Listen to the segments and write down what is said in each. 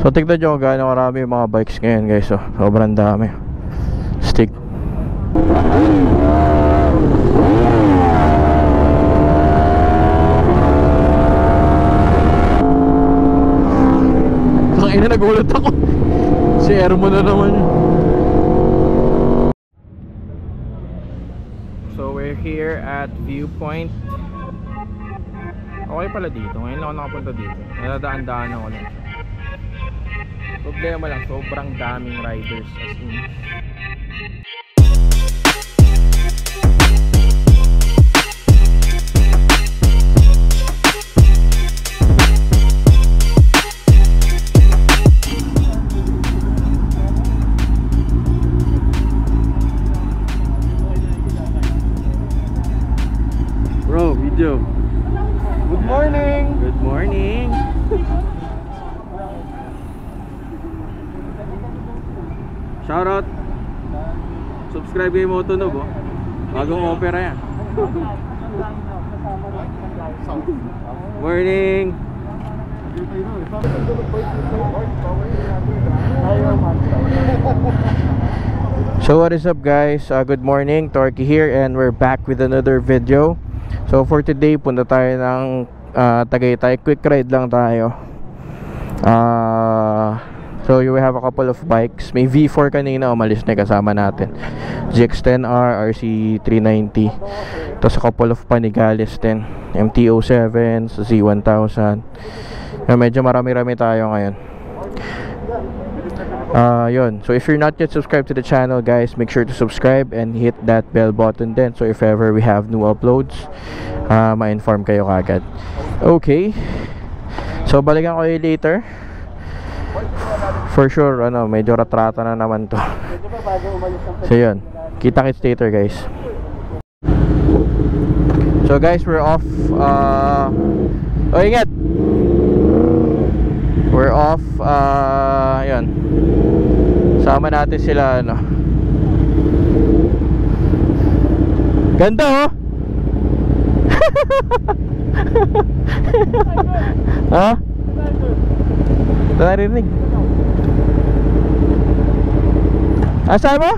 So tignan nyo kung gaano karami yung mga bikes ngayon guys. So sobrang dami. Stick. Ina, nagulat ako. Si Ermo na naman yun. So we're here at Viewpoint. Okay pala dito. Ngayon lang ako nakapunta dito. Nadadaan-daan ako lang. Problema lang, sobrang daming riders as in. Good morning. Good morning. Shoutout. Subscribe kay Motonob, oh. Bagong opera yan. Morning. So what is up guys? Good morning, Torky here, and we're back with another video. So for today, punta tayo ng Tagaytay. Quick ride lang tayo. So you have a couple of bikes. May V4 kanina, umalis na kasama natin. GX10R, RC390. Tapos a couple of Panigales din. MT-07, Z1000. Medyo marami-rami tayo ngayon. Yun. So if you're not yet subscribed to the channel guys, make sure to subscribe and hit that bell button then, so if ever we have new uploads, ma-inform kayo kagad. Okay, so balikan ko kayo later. For sure, medyo ratrata na naman to. So yun, kita-kits later guys. So guys, we're off. Ingat. We're off. Yun, sama natin sila, ganda, oh. Ha? Narinig. Asahan mo?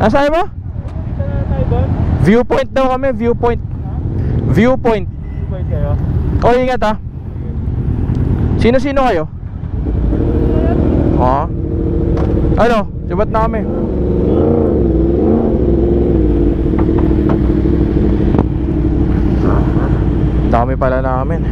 Asahan mo? Viewpoint daw kami. Viewpoint. Viewpoint. Oh, ingat ha. Sino-sino kayo? Ano? Sibat na kami. Dami pala namin.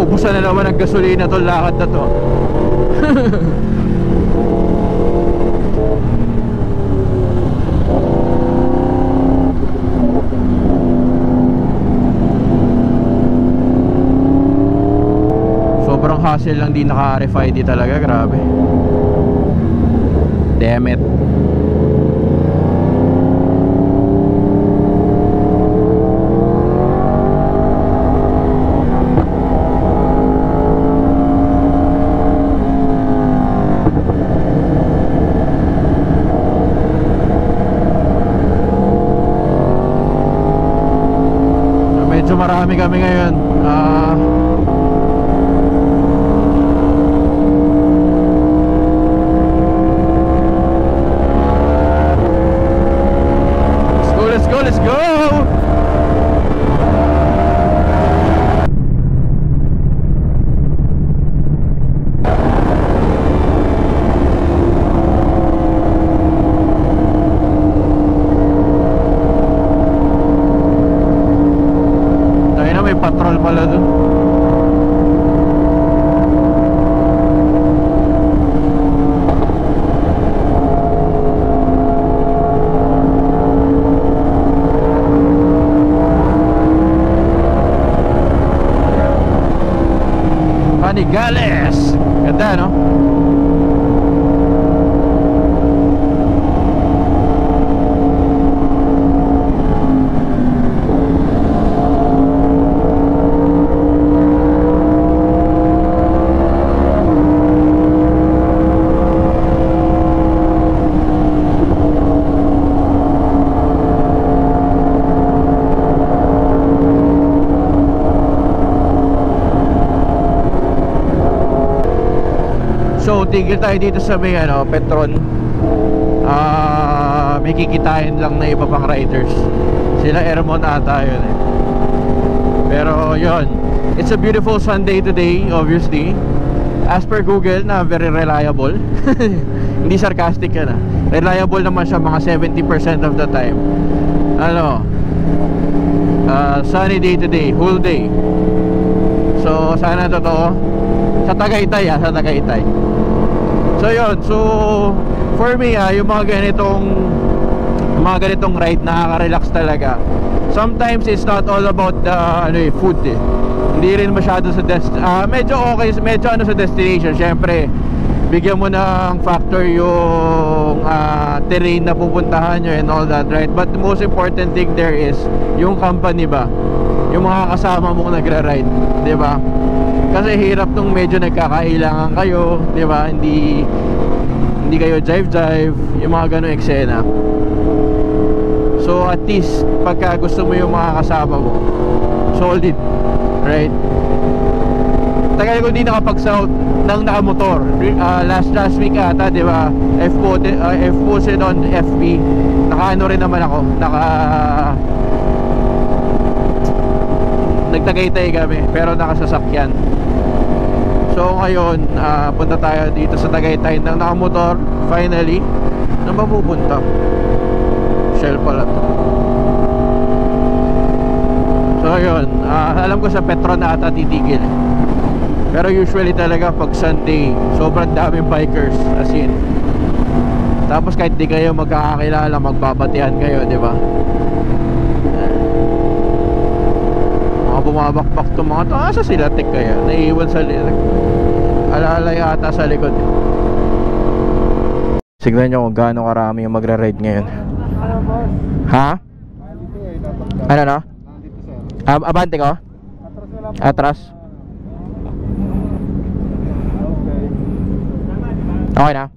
Ubusan na naman ang gasolina to, lakad na to. Sobrang hassle lang, di naka-RFID talaga, grabe. Damn it. Medyo marami kami ngayon. Let's go, let's go! Gales! Ganda, no? So tigil tayo dito sa may Petron. May kikitain lang na iba pang riders. Sila Airmont ata yun eh. Pero yun, it's a beautiful Sunday today, obviously. As per Google na very reliable. Hindi sarcastic yan reliable naman siya mga 70% of the time. Sunny day today, whole day. So sana totoo. Sa Tagaytay sa Tagaytay. So yun, so for me yung mga ganitong ride nakaka-relax talaga. Sometimes it's not all about the food eh. Hindi rin masyado sa medyo okay, medyo sa destination. Syempre, bigyan mo ng factor yung terrain na pupuntahan nyo and all that, right? But the most important thing there is yung company ba? Yung mga kasama mong nagra-ride, di ba? Kasi hirap nung medyo nagkakailangan kayo, di ba? Hindi kayo jive-jive, yung mga ganong eksena. So at least pagka gusto mo yung mga kasama mo, solid, right? Tagal ko hindi nakapag-south ng nakamotor. Last week ata, di ba? F-posted on FB. Naka-ano rin naman ako, nagtagaytay kami, pero nakasasakyan. So ngayon, punta tayo dito sa Tagaytay ng nakamotor. Finally, na mapupunta Shell pala to. So yun, alam ko sa Petron na ata titigil. Pero usually talaga pag Sunday, sobrang daming bikers, as in. Tapos kahit di kayo magkakakilala, magbabatihan kayo, di ba? Bumabakbak itong mga ito. Asa sila tik kaya? Naiiwan sa alalay ata sa likod. Signan nyo kung gaano karami yung magra-ride ngayon. Ha? Ano no? Abante ko? Atras. Okay na.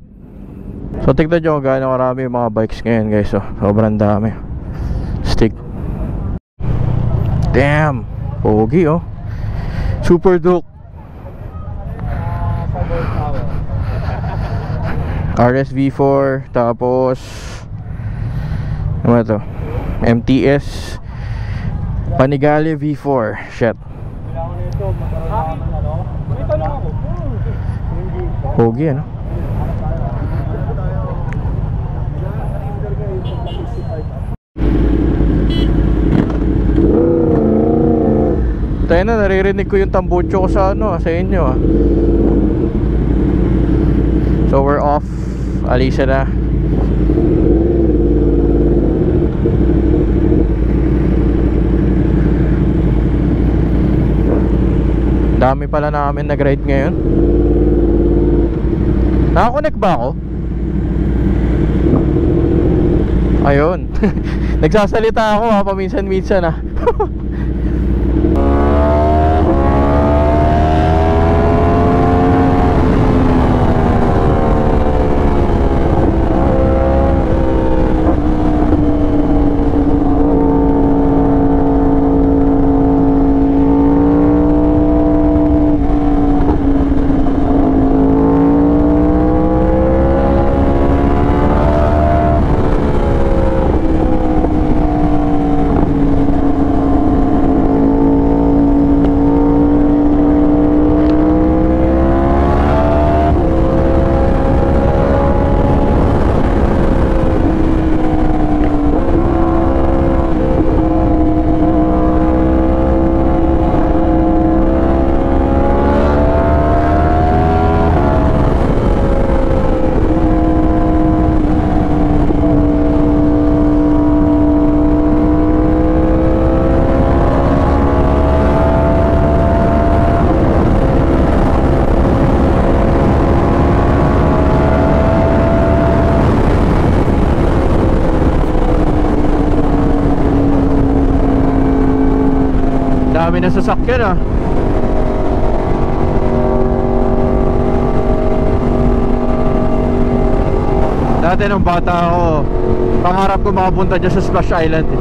So tignan nyo kung gaano karami yung mga bikes ngayon guys. So, sobrang dami. Stick. Damn. Pogi Super Duke RSV4. Tapos ano to? MTS Panigale V4. Shit. Pogi tayo na, naririnig ko yung tambucho ko sa sa inyo So we're off. Alisa na. Dami pala namin nag-ride ngayon. Nakakonect ba ako? Ayun. Nagsasalita ako paminsan-minsan dami na sasakyan ah. Dati nung bata ako, pangarap ko makapunta dyan sa Splash Island eh.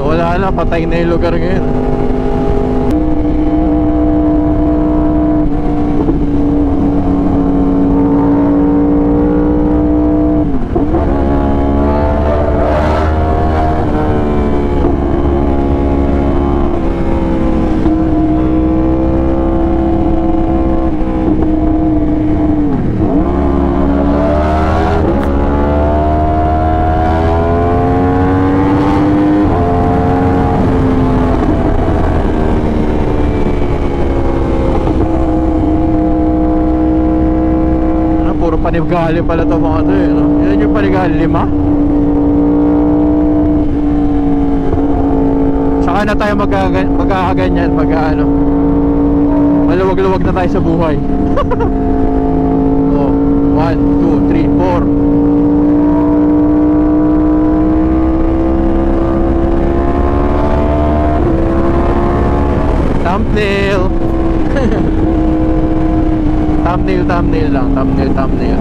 Wala na, patay na yung lugar ngayon. Panigali pala ito mga ito eh, no? Yan yung panigali 5. Saka na tayo magkakaganyan, ano, maluwag-luwag na tayo sa buhay. Oh, 1, 2, 3, 4. Thumbnail. Thumbnail lang, thumbnail.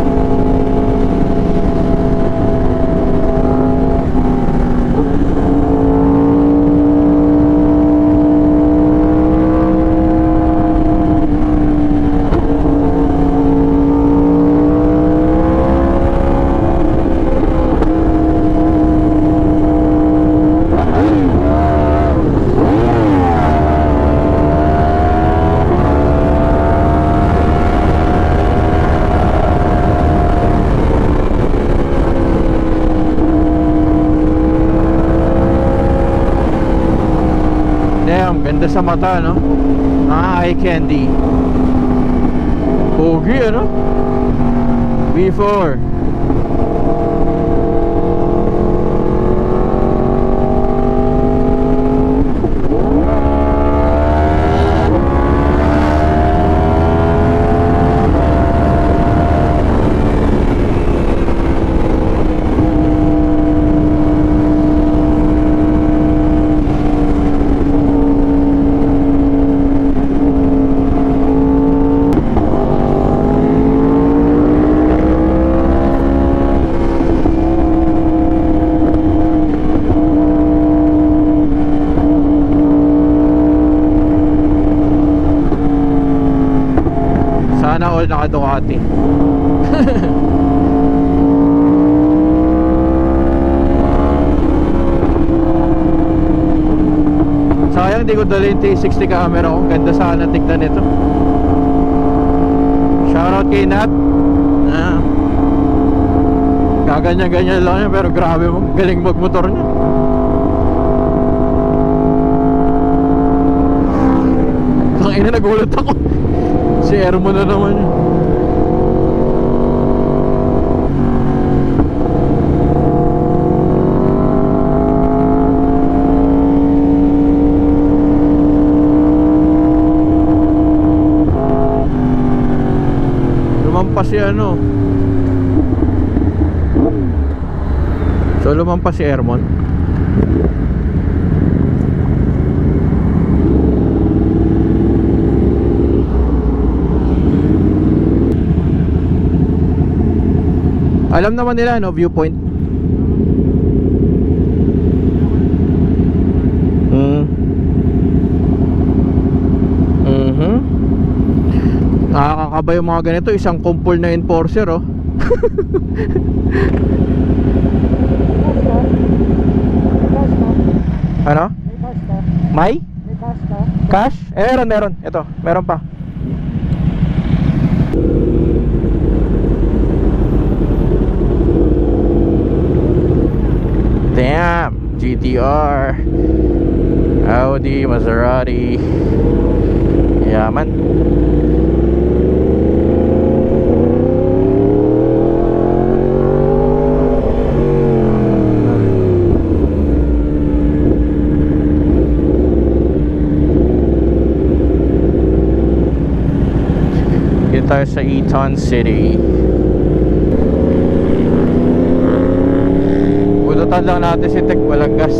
Ganda sa mata, no? Eye candy. Pogi, ano? V4. Sana all naka Ducati. Sayang di ko dala yung 360 camera ko. Ganda sana tignan nito. Shoutout kay Nat. Gaganyan-ganyan lang yan, pero grabe mo, galing magmotor niya. Tangina, nagulat ako. Si Ermo na naman yun. Lumampas si ano. So lumampas si Ermon. Alam naman nila, no, viewpoint. Nakakakaba yung mga ganito. Isang kumpul na enforcer, oh. Ano? May? Cash? Meron. Ito, meron pa. Damn, GTR, Audi, Maserati. Yaman. Dito tayo sa Eton City. Budutan lang natin si Tek, walang gas.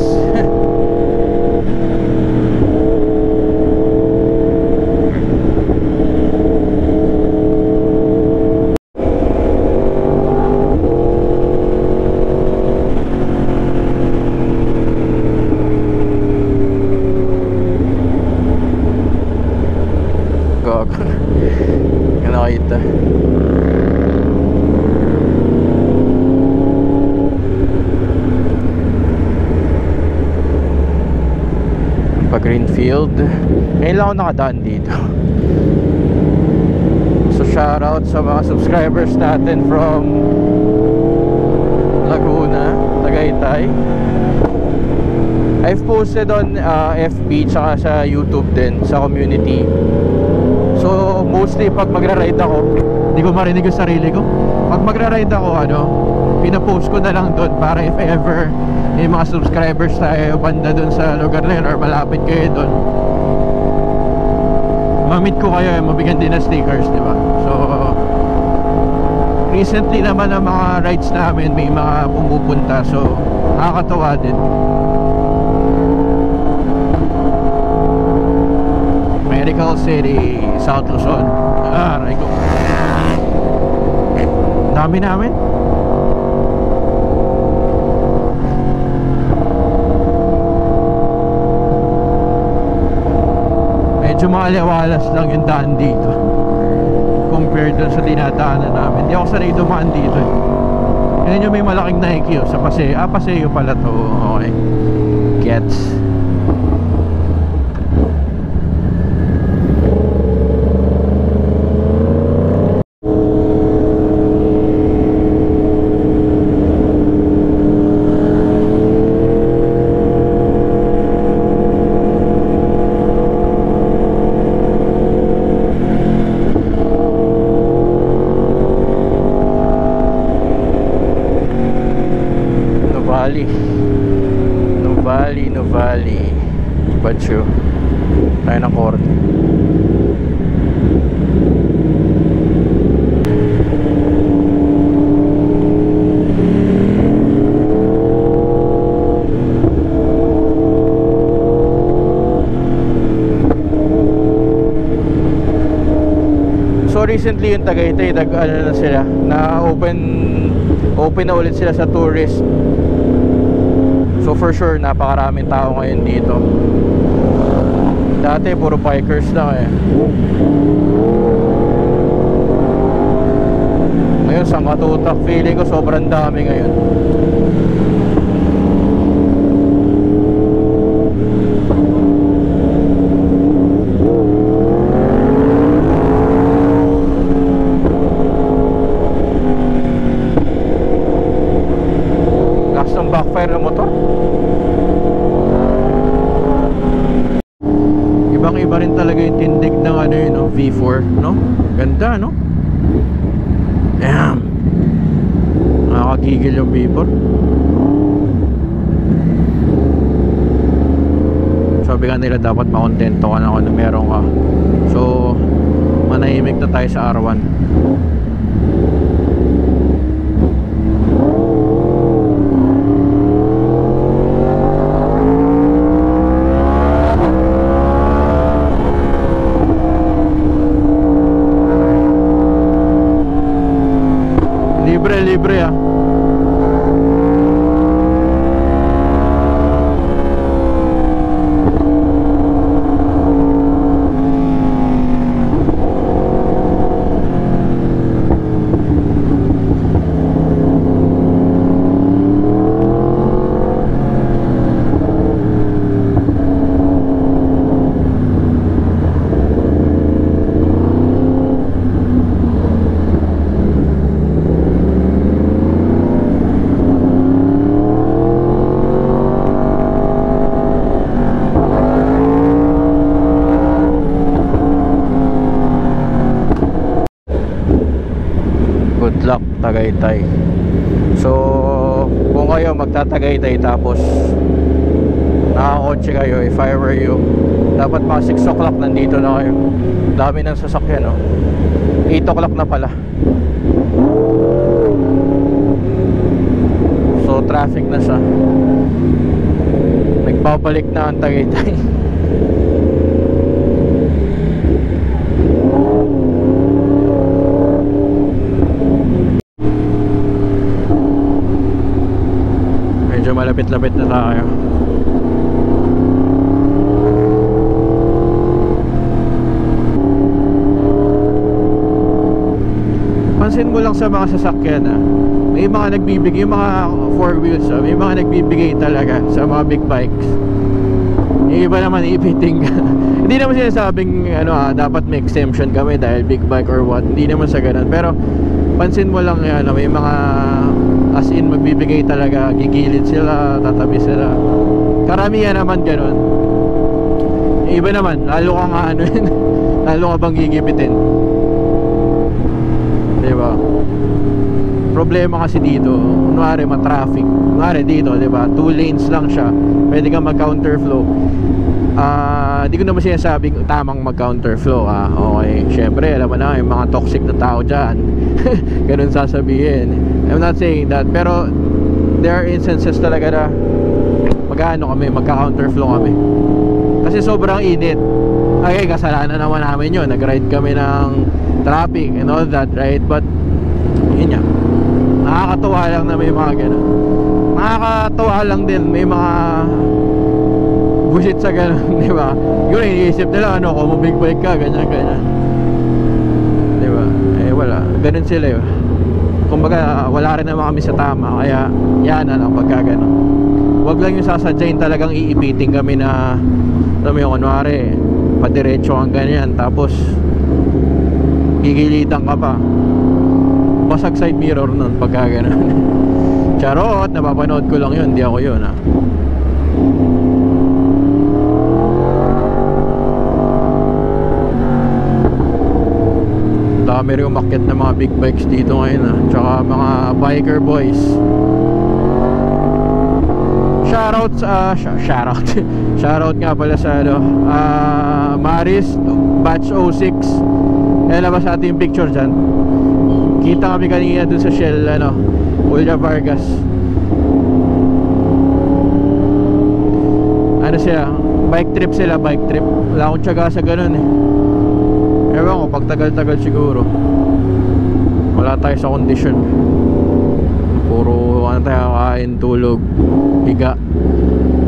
Field. Ngayon lang ako nakadaan dito. So shoutout sa mga subscribers natin from Laguna, Tagaytay. I've posted on FB tsaka sa YouTube din, sa community. So mostly pag magra-ride ako, hindi ko marinig yung sarili ko. Pag magra-ride ako, pinapost ko na lang doon para if ever may mga subscribers tayo banda doon sa lugar na yun or malapit kayo doon, ma-meet ko kayo, mabigyan din na stickers, di ba? So recently naman ang mga rides namin may mga pumupunta, so nakakatawa din. Medical City, South Luzon. Aray ko, dami namin. Medyo maaliwalas lang yung daan dito compared dun sa dinadaanan namin. Hindi ako sanay dumaan dito eh. Yan yung may malaking Nike sa Paseo. Paseo pala to. Okay, gets. Novali Bacho tayo ng korte. So recently yung Tagaytay na sila, na open na ulit sila sa tourist. So for sure napakaraming tao ngayon dito. Dati puro bikers lang eh. Ngayon sa katutak, feeling ko sobrang dami ngayon. Lakas ng backfire ng motor. Ibang-iba rin talaga yung tindig ng V4, no? Ganda, no? Damn! Nakakagigil yung V4. Sabi nga nila dapat makontento ka na kung meron ka. So manahimik na tayo sa R1. Libre ah. Good luck Tagaytay. So kung kayo magtatagaytay tapos nakakotse kayo, if I were you, dapat mga 6 o'clock nandito na kayo. Dami ng sasakyan, no? 8 o'clock na pala. So traffic na siya. Nagbabalik na ang Tagaytay. Malapit-lapit na tayo. Pansin mo lang sa mga sasakyan, may mga nagbibigay, yung mga 4 wheels, may mga nagbibigay talaga sa mga big bikes. Yung iba naman iipiting ka. Hindi naman sinasabing dapat may exemption kami dahil big bike or what. Hindi naman sa ganun. Pero pansin mo lang may mga as in magbibigay talaga, gigilid sila, tatabi sila. Karamihan naman ganun. Yung iba naman, lalo ka nga lalo ka bang gigipitin. Diba? Problema kasi dito, kunwari ma-traffic. Kunwari dito, diba? 2 lanes lang siya. Pwede kang mag-counterflow. Di ko naman sinasabing tamang mag-counterflow. Okay, syempre, alam mo na, yung mga toxic na tao dyan. Ganun sasabihin. I'm not saying that. Pero, there are instances talaga na magka-counterflow kami. Kasi sobrang init. Okay, kasalanan naman namin yun. Nag-ride kami ng traffic and all that, right? But, yun nga, nakakatuwa lang na may mga ganun. Nakakatuwa lang din may mga bullshit sa ganun, di ba? Yun, iniisip nila, kung big bike ka, ganyan. Di ba? Wala, ganun sila yun. Kumbaga, wala rin naman kami sa tama. Kaya, yan na lang pagka ganun. Huwag lang yung sasadyain talagang iipiting kami na, alam mo yung kunwari, padiretso ang ganyan, tapos gigilitan ka pa. Basag side mirror nun pagka ganun. Charot, napapanood ko lang yun, hindi ako yun Dami rin umakyat na mga big bikes dito ngayon Tsaka mga biker boys. Shoutout nga pala sa Maris Batch 06. Labas natin yung picture dyan. Kita kami kanina dun sa Shell Julia Vargas. Siya, bike trip sila, bike trip. Wala akong tiyaga sa ganun Ewan ko, pag tagal-tagal siguro. Wala tayo sa kondisyon. Puro tayo, kain, tulog, higa.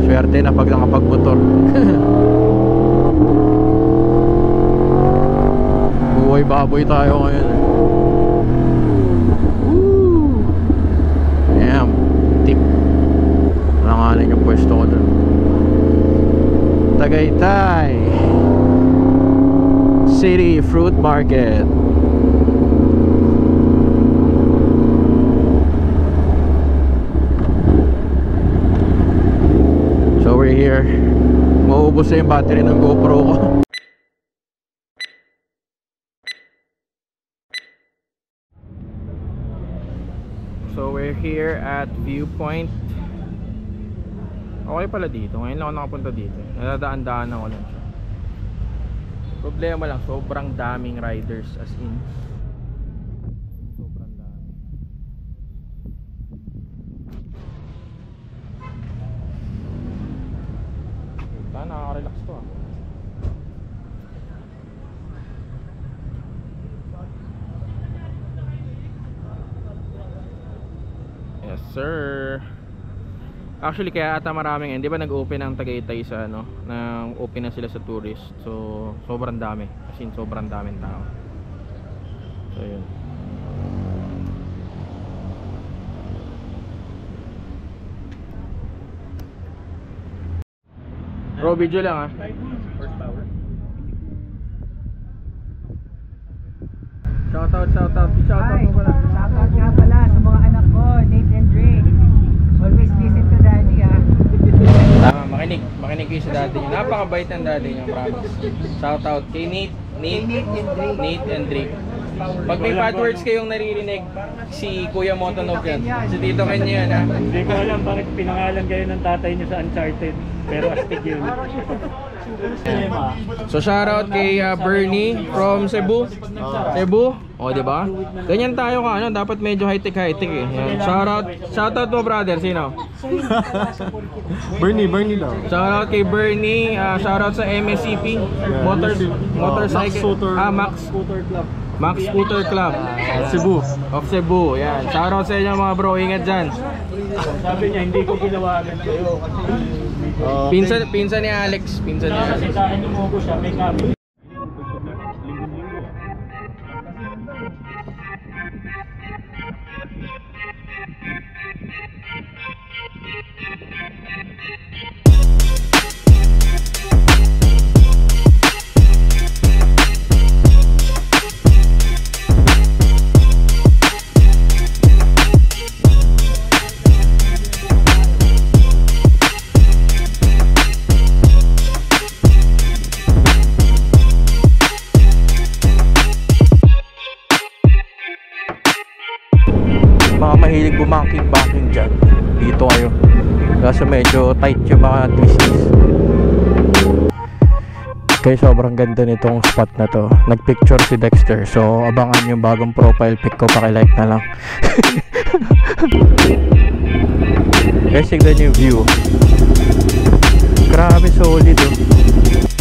Swerte na pag nakapagmotor. Buhay baboy tayo ngayon Damn, tip. Nangalan yung pwesto ko dun. Tagaytay City Fruit Market. So we're here. Mauubos na yung battery ng GoPro ko. So we're here at Viewpoint. Okay pala dito. Ngayon lang ako nakapunta dito. Nadadaan-daan ako lang siya. Problema lang, sobrang daming riders, as in sobrang dami. Nakaka-relax to Yes sir. Actually kaya ata maraming, di ba nag-open ang Tagaytay sa nang open na sila sa tourist. So sobrang dami. As in sobrang daming tao. So yun. Bro, video lang horsepower. Shoutout mo pala. Shoutout nga pala sa mga anak ko, Nate and Drake. Always listen to daddy Tama, makinig kayo sa daddy niyo. Napakabait ng daddy niyo, promise. Shoutout kay Nate and Drake. Pag may bad words kayong naririnig, si Kuya Motonov yan. Si Tito Ken yan Hindi ko alam bakit pinangalan kayo ng tatay niyo sa Uncharted. Pero astig yun. So shoutout kay Bernie from Cebu. O di ba? Ganyan tayo dapat medyo high-tech Yan. Shoutout mo brother, sino? Bernie daw. Shoutout kay Bernie, shoutout sa MSCP Motorcycle Max Scooter Club of Cebu. Yan. Shoutout sa inyo mga bro, ingat dyan. Sabi niya hindi ko ginawa agad kayo kasi pinsan ni Alex, kasi sa akin mo ko siya may kami. mga mahilig bumangking-bangking dyan, dito kayo. Kaso medyo tight yung mga twisties. Kaya sobrang ganda nitong spot na to. Nagpicture si Dexter, so abangan yung bagong profile pic ko, pakilike na lang. Guys, tignan yung view. Grabe solid oh.